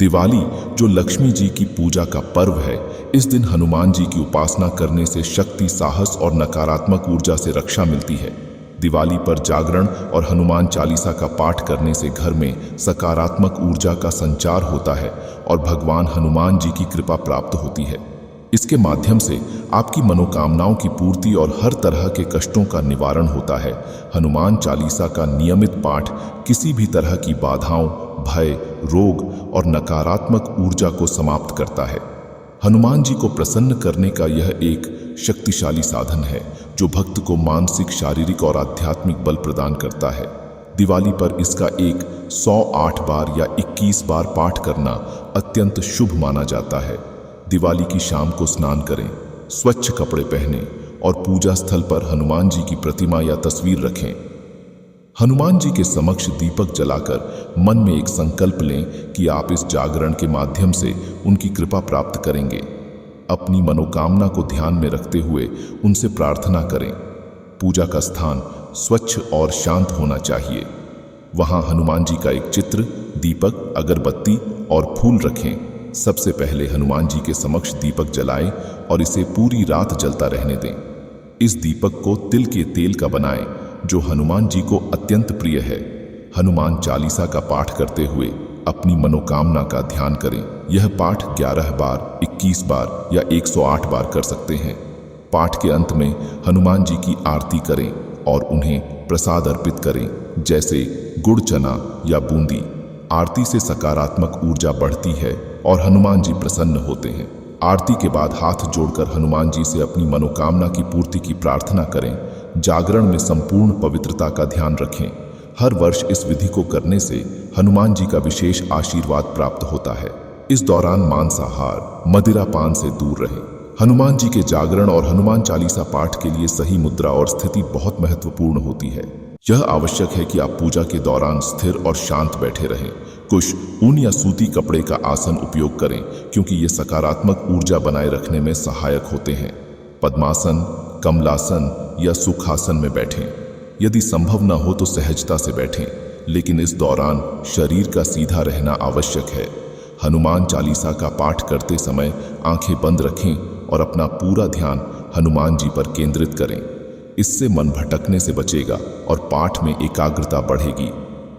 दिवाली, जो लक्ष्मी जी की पूजा का पर्व है, इस दिन हनुमान जी की उपासना करने से शक्ति, साहस और नकारात्मक ऊर्जा से रक्षा मिलती है। दिवाली पर जागरण और हनुमान चालीसा का पाठ करने से घर में सकारात्मक ऊर्जा का संचार होता है और भगवान हनुमान जी की कृपा प्राप्त होती है। इसके माध्यम से आपकी मनोकामनाओं की पूर्ति और हर तरह के कष्टों का निवारण होता है। हनुमान चालीसा का नियमित पाठ किसी भी तरह की बाधाओं, भय, रोग और नकारात्मक ऊर्जा को समाप्त करता है। हनुमान जी को प्रसन्न करने का यह एक शक्तिशाली साधन है जो भक्त को मानसिक, शारीरिक और आध्यात्मिक बल प्रदान करता है। दिवाली पर इसका 108 बार या 21 बार पाठ करना अत्यंत शुभ माना जाता है। दिवाली की शाम को स्नान करें, स्वच्छ कपड़े पहनें और पूजा स्थल पर हनुमान जी की प्रतिमा या तस्वीर रखें। हनुमान जी के समक्ष दीपक जलाकर मन में एक संकल्प लें कि आप इस जागरण के माध्यम से उनकी कृपा प्राप्त करेंगे। अपनी मनोकामना को ध्यान में रखते हुए उनसे प्रार्थना करें। पूजा का स्थान स्वच्छ और शांत होना चाहिए। वहां हनुमान जी का एक चित्र, दीपक, अगरबत्ती और फूल रखें। सबसे पहले हनुमान जी के समक्ष दीपक जलाएं और इसे पूरी रात जलता रहने दें। इस दीपक को तिल के तेल का बनाएं जो हनुमान जी को अत्यंत प्रिय है। हनुमान चालीसा का पाठ करते हुए अपनी मनोकामना का ध्यान करें। यह पाठ 11 बार, 21 बार या 108 बार कर सकते हैं। पाठ के अंत में हनुमान जी की आरती करें और उन्हें प्रसाद अर्पित करें, जैसे गुड़, चना या बूंदी। आरती से सकारात्मक ऊर्जा बढ़ती है और हनुमान जी प्रसन्न होते हैं। आरती के बाद हाथ जोड़कर हनुमान जी से अपनी मनोकामना की पूर्ति की प्रार्थना करें। जागरण में संपूर्ण पवित्रता का ध्यान रखें। हर वर्ष इस विधि को करने से हनुमान जी का विशेष आशीर्वाद प्राप्त होता है। इस दौरान मांसाहार, मदिरा पान से दूर रहें। हनुमान जी के जागरण और हनुमान चालीसा पाठ के लिए सही मुद्रा और स्थिति बहुत महत्वपूर्ण होती है। यह आवश्यक है कि आप पूजा के दौरान स्थिर और शांत बैठे रहें। कुश, ऊन या सूती कपड़े का आसन उपयोग करें क्योंकि ये सकारात्मक ऊर्जा बनाए रखने में सहायक होते हैं। पद्मासन, कमलासन या सुखासन में बैठें। यदि संभव न हो तो सहजता से बैठें, लेकिन इस दौरान शरीर का सीधा रहना आवश्यक है। हनुमान चालीसा का पाठ करते समय आंखें बंद रखें और अपना पूरा ध्यान हनुमान जी पर केंद्रित करें। इससे मन भटकने से बचेगा और पाठ में एकाग्रता बढ़ेगी।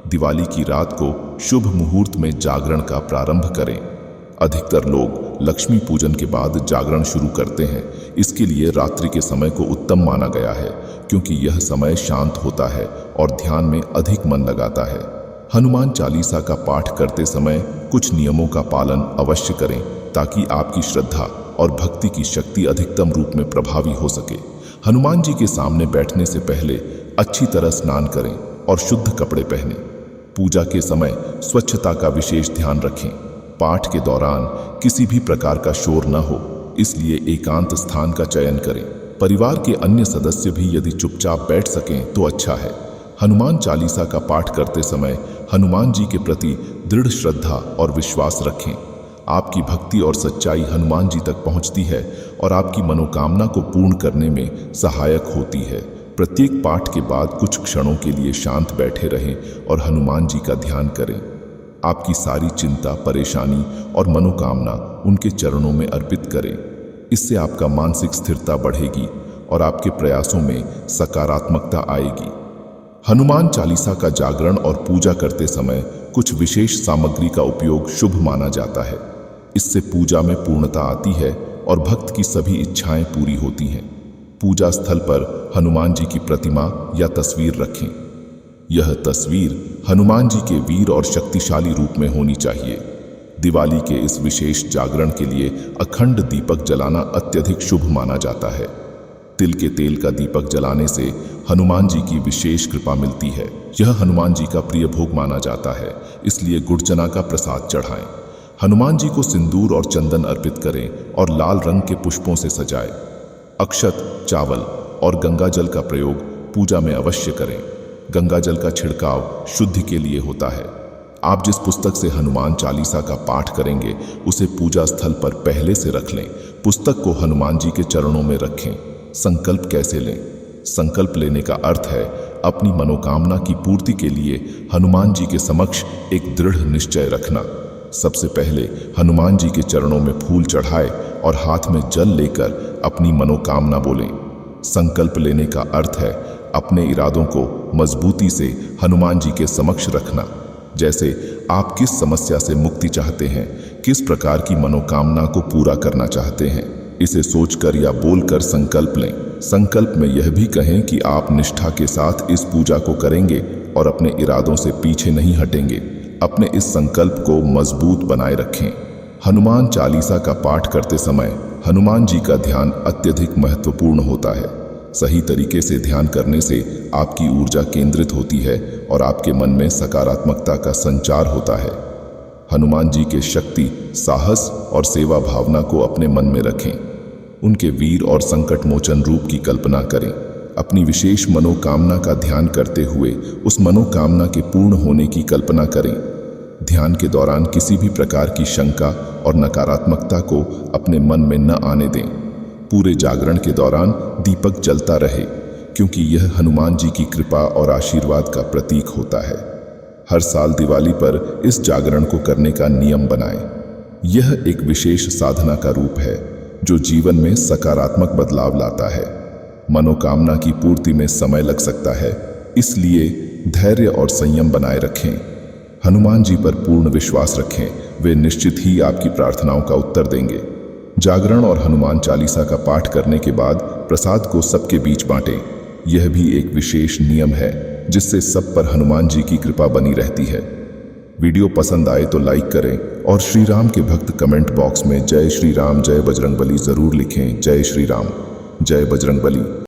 दिवाली की रात को शुभ मुहूर्त में जागरण का प्रारंभ करें। अधिकतर लोग लक्ष्मी पूजन के बाद जागरण शुरू करते हैं। इसके लिए रात्रि के समय को उत्तम माना गया है क्योंकि यह समय शांत होता है और ध्यान में अधिक मन लगाता है। हनुमान चालीसा का पाठ करते समय कुछ नियमों का पालन अवश्य करें ताकि आपकी श्रद्धा और भक्ति की शक्ति अधिकतम रूप में प्रभावी हो सके। हनुमान जी के सामने बैठने से पहले अच्छी तरह स्नान करें और शुद्ध कपड़े पहनें। पूजा के समय स्वच्छता का विशेष ध्यान रखें। पाठ के दौरान किसी भी प्रकार का शोर न हो, इसलिए एकांत स्थान का चयन करें। परिवार के अन्य सदस्य भी यदि चुपचाप बैठ सकें तो अच्छा है। हनुमान चालीसा का पाठ करते समय हनुमान जी के प्रति दृढ़ श्रद्धा और विश्वास रखें। आपकी भक्ति और सच्चाई हनुमान जी तक पहुंचती है और आपकी मनोकामना को पूर्ण करने में सहायक होती है। प्रत्येक पाठ के बाद कुछ क्षणों के लिए शांत बैठे रहें और हनुमान जी का ध्यान करें। आपकी सारी चिंता, परेशानी और मनोकामना उनके चरणों में अर्पित करें। इससे आपका मानसिक स्थिरता बढ़ेगी और आपके प्रयासों में सकारात्मकता आएगी। हनुमान चालीसा का जागरण और पूजा करते समय कुछ विशेष सामग्री का उपयोग शुभ माना जाता है। इससे पूजा में पूर्णता आती है और भक्त की सभी इच्छाएं पूरी होती हैं। पूजा स्थल पर हनुमान जी की प्रतिमा या तस्वीर रखें। यह तस्वीर हनुमान जी के वीर और शक्तिशाली रूप में होनी चाहिए। दिवाली के इस विशेष जागरण के लिए अखंड दीपक जलाना अत्यधिक शुभ माना जाता है। तिल के तेल का दीपक जलाने से हनुमान जी की विशेष कृपा मिलती है। यह हनुमान जी का प्रिय भोग माना जाता है, इसलिए गुड़ चना का प्रसाद चढ़ाएं। हनुमान जी को सिंदूर और चंदन अर्पित करें और लाल रंग के पुष्पों से सजाएं। अक्षत, चावल और गंगा जल का प्रयोग पूजा में अवश्य करें। गंगा जल का छिड़काव शुद्धि के लिए होता है। आप जिस पुस्तक से हनुमान चालीसा का पाठ करेंगे उसे पूजा स्थल पर पहले से रख लें। पुस्तक को हनुमान जी के चरणों में रखें। संकल्प कैसे लें? संकल्प लेने का अर्थ है अपनी मनोकामना की पूर्ति के लिए हनुमान जी के समक्ष एक दृढ़ निश्चय रखना। सबसे पहले हनुमान जी के चरणों में फूल चढ़ाए और हाथ में जल लेकर अपनी मनोकामना बोलें। संकल्प लेने का अर्थ है अपने इरादों को मजबूती से हनुमान जी के समक्ष रखना। जैसे आप किस समस्या से मुक्ति चाहते हैं, किस प्रकार की मनोकामना को पूरा करना चाहते हैं, इसे सोचकर या बोलकर संकल्प लें। संकल्प में यह भी कहें कि आप निष्ठा के साथ इस पूजा को करेंगे और अपने इरादों से पीछे नहीं हटेंगे। अपने इस संकल्प को मजबूत बनाए रखें। हनुमान चालीसा का पाठ करते समय हनुमान जी का ध्यान अत्यधिक महत्वपूर्ण होता है। सही तरीके से ध्यान करने से आपकी ऊर्जा केंद्रित होती है और आपके मन में सकारात्मकता का संचार होता है। हनुमान जी के शक्ति, साहस और सेवा भावना को अपने मन में रखें। उनके वीर और संकट मोचन रूप की कल्पना करें। अपनी विशेष मनोकामना का ध्यान करते हुए उस मनोकामना के पूर्ण होने की कल्पना करें। ध्यान के दौरान किसी भी प्रकार की शंका और नकारात्मकता को अपने मन में न आने दें। पूरे जागरण के दौरान दीपक जलता रहे, क्योंकि यह हनुमान जी की कृपा और आशीर्वाद का प्रतीक होता है। हर साल दिवाली पर इस जागरण को करने का नियम बनाएं। यह एक विशेष साधना का रूप है जो जीवन में सकारात्मक बदलाव लाता है। मनोकामना की पूर्ति में समय लग सकता है, इसलिए धैर्य और संयम बनाए रखें। हनुमान जी पर पूर्ण विश्वास रखें, वे निश्चित ही आपकी प्रार्थनाओं का उत्तर देंगे। जागरण और हनुमान चालीसा का पाठ करने के बाद प्रसाद को सबके बीच बांटें। यह भी एक विशेष नियम है जिससे सब पर हनुमान जी की कृपा बनी रहती है। वीडियो पसंद आए तो लाइक करें और श्री राम के भक्त कमेंट बॉक्स में जय श्री राम, जय बजरंगबली जरूर लिखें। जय श्री राम, जय बजरंगबली।